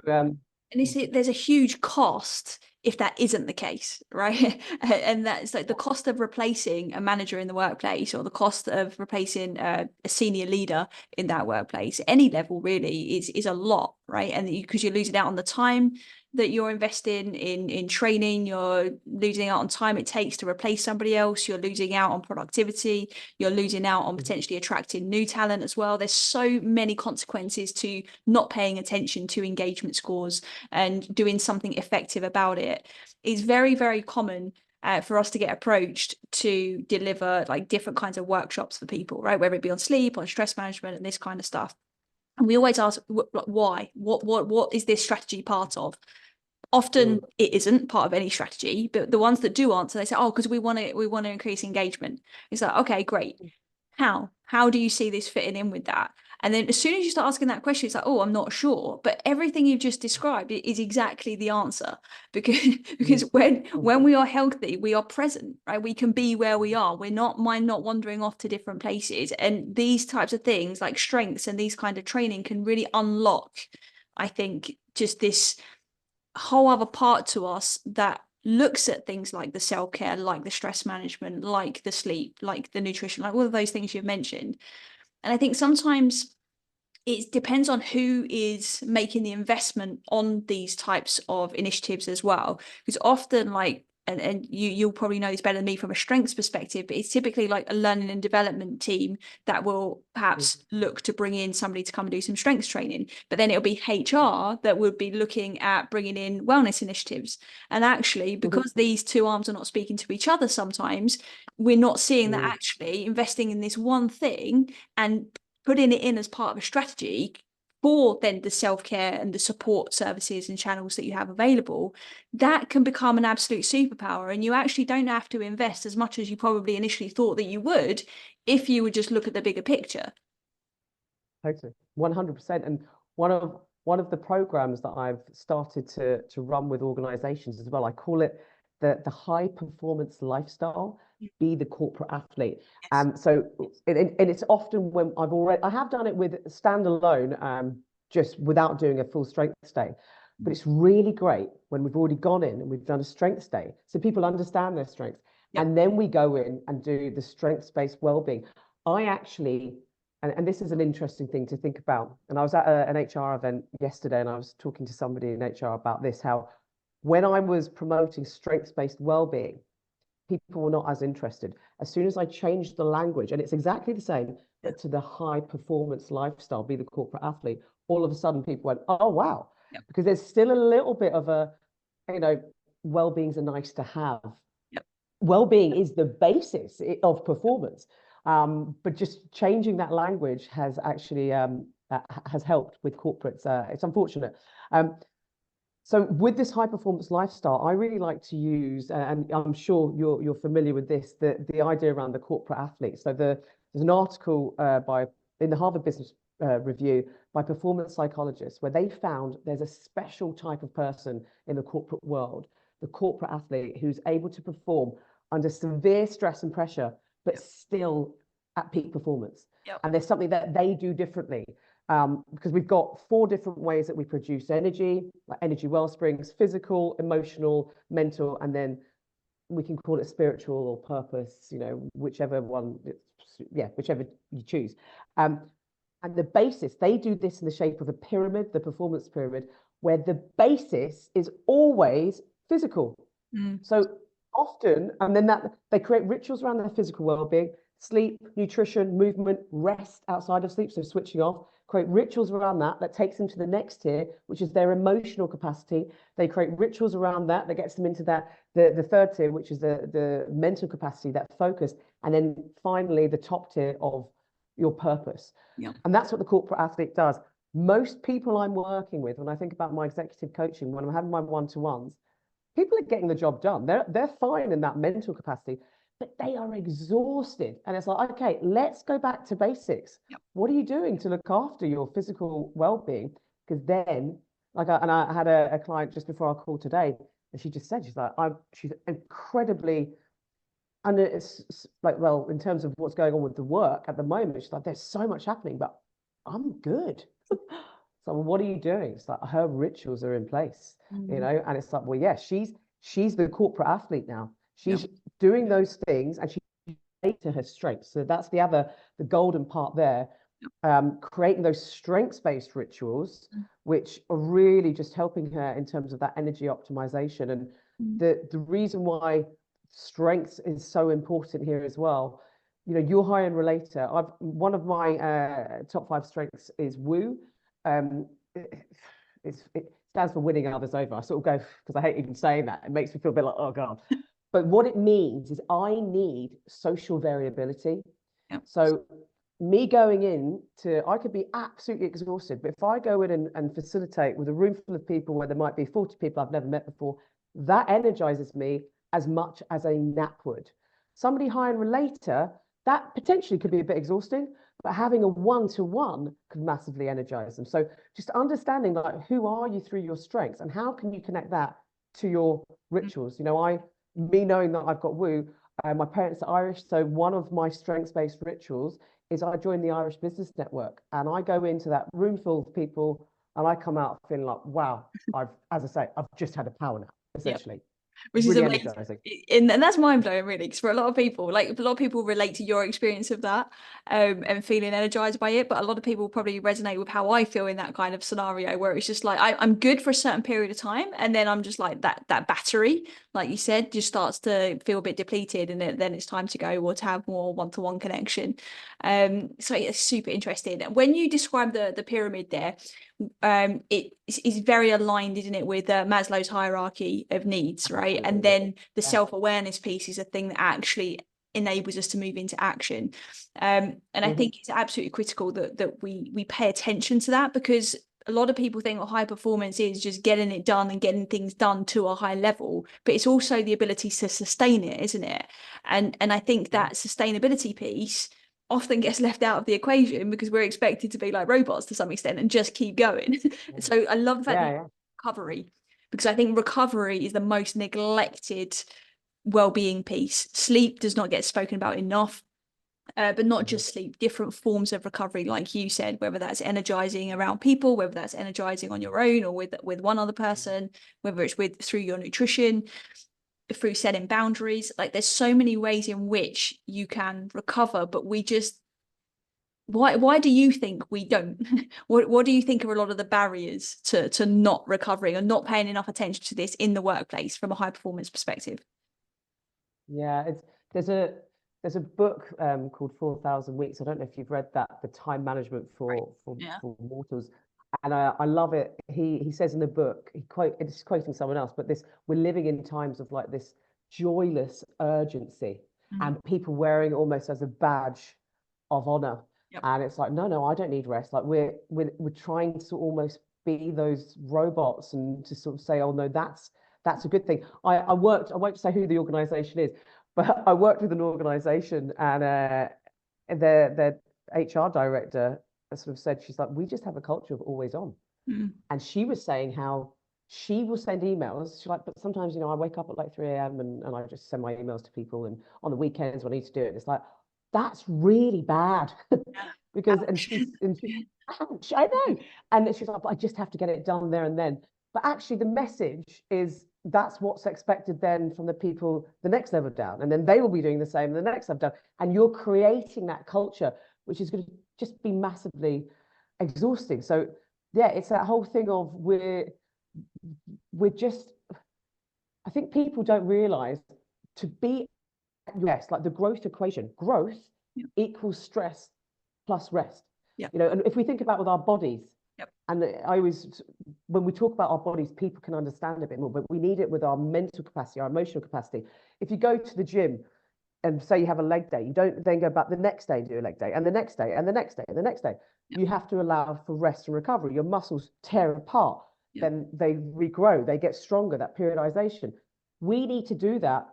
there's a huge cost if that isn't the case, right? And that's like the cost of replacing a manager in the workplace, or the cost of replacing a senior leader in that workplace, any level really, is a lot, right? And because you're losing out on the time that you're investing in training, you're losing out on time it takes to replace somebody else, you're losing out on productivity, you're losing out on potentially attracting new talent as well. There's so many consequences to not paying attention to engagement scores and doing something effective about it. It's very, very common for us to get approached to deliver like different kinds of workshops for people, right? Whether it be on sleep, on stress management, and this kind of stuff. And we always ask, why? What is this strategy part of? Often it isn't part of any strategy, but the ones that do answer, they say, oh, because we want to increase engagement. It's like, okay, great. How do you see this fitting in with that? And then as soon as you start asking that question, it's like, oh, I'm not sure. But everything you've just described is exactly the answer. Because when we are healthy, we are present, right? We can be where we are. We're not wandering off to different places. And these types of things like strengths and these kind of training can really unlock, I think, just this whole other part to us that looks at things like the self-care, like the stress management, like the sleep, like the nutrition, like all of those things you've mentioned. And I think sometimes it depends on who is making the investment on these types of initiatives as well. Because often, like, and you'll probably know this better than me from a strengths perspective, but it's typically like a learning and development team that will perhaps look to bring in somebody to come and do some strengths training. But then it'll be HR that would be looking at bringing in wellness initiatives. And actually, because these two arms are not speaking to each other sometimes, we're not seeing that actually investing in this one thing and putting it in as part of a strategy for then the self-care and the support services and channels that you have available, that can become an absolute superpower. And you actually don't have to invest as much as you probably initially thought that you would if you would just look at the bigger picture. Totally, 100%. And one of the programs that I've started to run with organizations as well, I call it the high performance lifestyle. Be the corporate athlete. So it's often when I have done it with standalone, just without doing a full strengths day. But it's really great when we've already gone in and we've done a strengths day, so people understand their strengths. And then we go in and do the strengths-based well-being. I actually, and this is an interesting thing to think about, and I was at an HR event yesterday and I was talking to somebody in HR about this, how when I was promoting strengths-based well-being, people were not as interested. As soon as I changed the language, and it's exactly the same, but to the high performance lifestyle, be the corporate athlete, all of a sudden people went, oh, wow. Because there's still a little bit of a, well-being's a nice to have. Well-being is the basis of performance. But just changing that language has actually has helped with corporates. It's unfortunate. So with this high performance lifestyle, I really like to use, and I'm sure you're familiar with this, the idea around the corporate athlete. So there's an article in the Harvard Business Review by performance psychologists where they found there's a special type of person in the corporate world, the corporate athlete, who's able to perform under severe stress and pressure, but still at peak performance. And there's something that they do differently. Because we've got 4 different ways that we produce energy, like energy well springs: physical, emotional, mental, and then we can call it spiritual or purpose, whichever one, whichever you choose. And the basis, they do this in the shape of a pyramid, the performance pyramid, where the basis is always physical. So often, and then they create rituals around their physical well-being: sleep, nutrition, movement, rest outside of sleep, so switching off. Create rituals around that takes them to the next tier, which is their emotional capacity. They create rituals around that gets them into the third tier, which is the mental capacity, that focus. And then finally, the top tier of your purpose. And that's what the corporate athlete does. Most people I'm working with, when I think about my executive coaching, when I'm having my one-to-ones, people are getting the job done. They're fine in that mental capacity, but they are exhausted. And it's like, okay, let's go back to basics. What are you doing to look after your physical well-being? Because then, I had a client just before our call today, and she just said, she's incredibly, and it's like, well, in terms of what's going on with the work at the moment, she's like, there's so much happening, but I'm good. So, well, what are you doing? It's like her rituals are in place, and it's like, well, yeah, she's the corporate athlete now. She's doing those things, and she's to her strengths. So that's the golden part there. Creating those strengths-based rituals, which are really just helping her in terms of that energy optimization. And the reason why strengths is so important here as well, your high end relator. One of my top 5 strengths is woo. It stands for winning others over. I sort of go, because I hate even saying that. It makes me feel a bit like, oh God. But what it means is I need social variability. So me going in I could be absolutely exhausted, but if I go in and facilitate with a room full of people where there might be 40 people I've never met before, that energizes me as much as a nap would. Somebody high and relator, that potentially could be a bit exhausting, but having a one-to-one could massively energize them. So just understanding, like, who are you through your strengths and how can you connect that to your rituals? Me knowing that I've got woo, my parents are Irish, so one of my strengths-based rituals is I join the Irish Business Network, and I go into that room full of people and I come out feeling like, wow, I've just had a power nap, essentially. Which is Really amazing. energizing. And that's mind blowing, really, because for a lot of people, like a lot of people relate to your experience of that, and feeling energized by it. But a lot of people probably resonate with how I feel in that kind of scenario, where it's just like I'm good for a certain period of time, and then I'm just like that battery, like you said, just starts to feel a bit depleted, and then it's time to go or to have more one-to-one connection. So it's super interesting. When you describe the pyramid there, it is very aligned, isn't it, with Maslow's hierarchy of needs, right? And Absolutely. then the Yeah. self-awareness piece is a thing that actually enables us to move into action. And I Mhm. think it's absolutely critical that we pay attention to that, because a lot of people think high performance is just getting it done and getting things done to a high level, but it's also the ability to sustain it, isn't it? And I think Yeah. that sustainability piece often gets left out of the equation because we're expected to be like robots to some extent and just keep going. Yeah. So I love the fact that Yeah. recovery, because I think recovery is the most neglected well-being piece. Sleep does not get spoken about enough. But not Mhm. just sleep, different forms of recovery, like you said, whether that's energizing around people, whether that's energizing on your own or with one other person, whether it's with through your nutrition, through setting boundaries. Like there's so many ways in which you can recover, but we just why do you think we don't? What do you think are a lot of the barriers to not recovering or not paying enough attention to this in the workplace from a high performance perspective? Yeah, it's there's a there's a book called 4,000 Weeks. I don't know if you've read that, the time management Right. for Yeah. mortals, and I love it. He says in the book, it's quoting someone else, but this we're living in times of like this joyless urgency, Mm. and people wearing almost as a badge of honor. Yep. And it's like, no, no, I don't need rest. Like we're trying to almost be those robots and to sort of say, oh no, that's a good thing. I won't say who the organization is, but I worked with an organization, and their HR director sort of said, she's like, we just have a culture of always on. Mm. And she was saying how she will send emails. She's like, but sometimes, I wake up at like 3 a.m. and I just send my emails to people. And on the weekends when I need to do it, it's like, that's really bad. Yeah. because, Ouch. and she, ouch, I know. And she's like, but I just have to get it done there and then. But actually, the message is that's what's expected then from the people the next level down. And then they will be doing the same the next level down. And you're creating that culture, which is going to just be massively exhausting. So yeah, it's that whole thing of we're just, I think people don't realize to be at your best, like the growth equation, growth Yep. equals stress plus rest. Yep. And if we think about with our bodies, Yep. and I always, when we talk about our bodies, people can understand a bit more, but we need it with our mental capacity, our emotional capacity. If you go to the gym and say you have a leg day, you don't then go back the next day and do a leg day, and the next day, and the next day, and the next day. Yep. You have to allow for rest and recovery. Your muscles tear apart, Yep. then they regrow, they get stronger, that periodization. We need to do that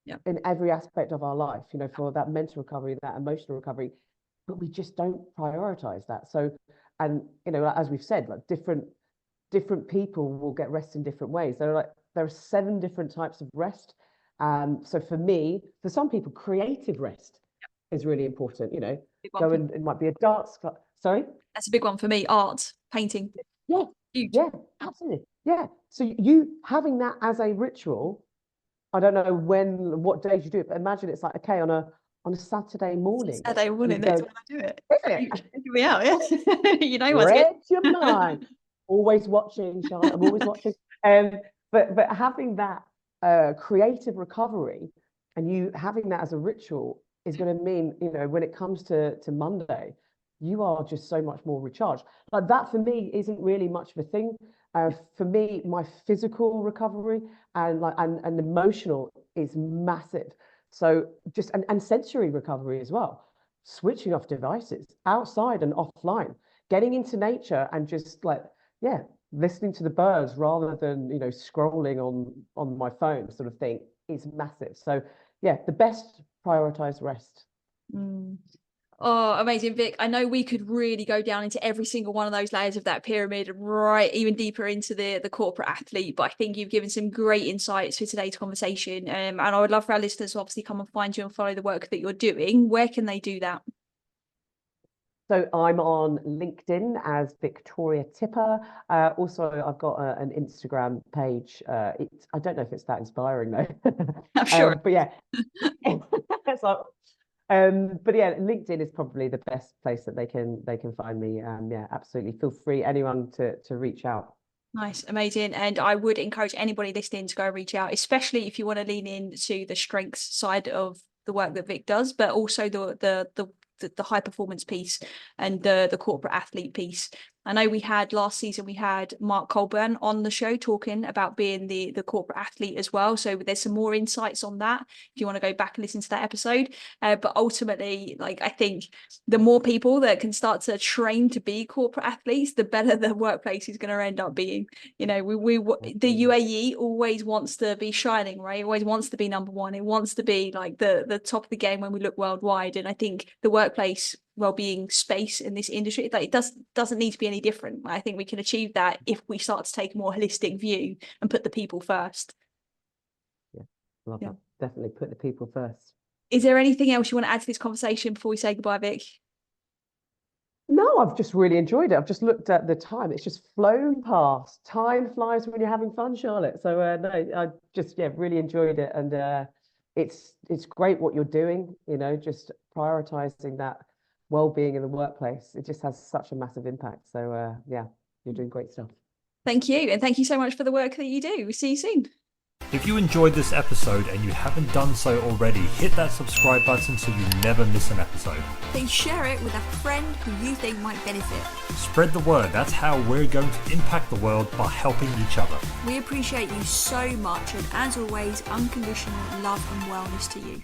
Yep. in every aspect of our life, for that mental recovery, that emotional recovery, but we just don't prioritize that. So, and as we've said, like different people will get rest in different ways. There are 7 different types of rest. So for me, for some people, creative rest is really important. Big one Go for and it might be a dance club. Sorry. That's a big one for me. Art, painting, Yeah, huge. yeah, absolutely. Yeah. So you having that as a ritual, I don't know what days you do it, but imagine it's like, okay, on a Saturday morning, Saturday you morning, go, that's when I do it. is Huge. it? Get me out, yeah. You know what's good. Read your mind. Always watching, Charlotte. I'm always watching. Um, but having that creative recovery and you having that as a ritual is going to mean, when it comes to Monday, you are just so much more recharged. Like that for me isn't really much of a thing. For me, my physical recovery and emotional is massive. So just and sensory recovery as well. Switching off devices outside and offline, getting into nature and just like, yeah, listening to the birds rather than scrolling on my phone sort of thing is massive. So yeah, the best prioritize rest. Mm. Oh, amazing, Vic. I know we could really go down into every single one of those layers of that pyramid, right, even deeper into the corporate athlete. But I think you've given some great insights for today's conversation. And I would love for our listeners to obviously come and find you and follow the work that you're doing. Where can they do that? So I'm on LinkedIn as Victoria Tipper. Also, I've got an Instagram page. I don't know if it's that inspiring though. I'm sure. But yeah, so, but yeah, LinkedIn is probably the best place that they can find me. Yeah, absolutely. Feel free, anyone to reach out. Nice, amazing. And I would encourage anybody listening to go reach out, especially if you want to lean into the strengths side of the work that Vic does, but also the high performance piece and the corporate athlete piece. I know last season we had Mark Colburn on the show talking about being the corporate athlete as well. So there's some more insights on that if you want to go back and listen to that episode. But ultimately, like, I think the more people that can start to train to be corporate athletes, the better the workplace is going to end up being. You know, the UAE always wants to be shining, right? It always wants to be number one. It wants to be like the top of the game when we look worldwide. And I think the workplace well-being space in this industry, like, it doesn't need to be any different. I think we can achieve that if we start to take a more holistic view and put the people first. Yeah, love that. Definitely put the people first. Is there anything else you want to add to this conversation before we say goodbye, Vic? No, I've just really enjoyed it. I've just looked at the time. It's just flown past. Time flies when you're having fun, Charlotte. So no, I just really enjoyed it. And it's great what you're doing, just prioritizing that well-being in the workplace. It just has such a massive impact. So yeah, you're doing great stuff. Thank you. And thank you so much for the work that you do. We'll see you soon. If you enjoyed this episode and you haven't done so already, hit that subscribe button so you never miss an episode. Please share it with a friend who you think might benefit. Spread the word. That's how we're going to impact the world, by helping each other. We appreciate you so much, and as always, unconditional love and wellness to you.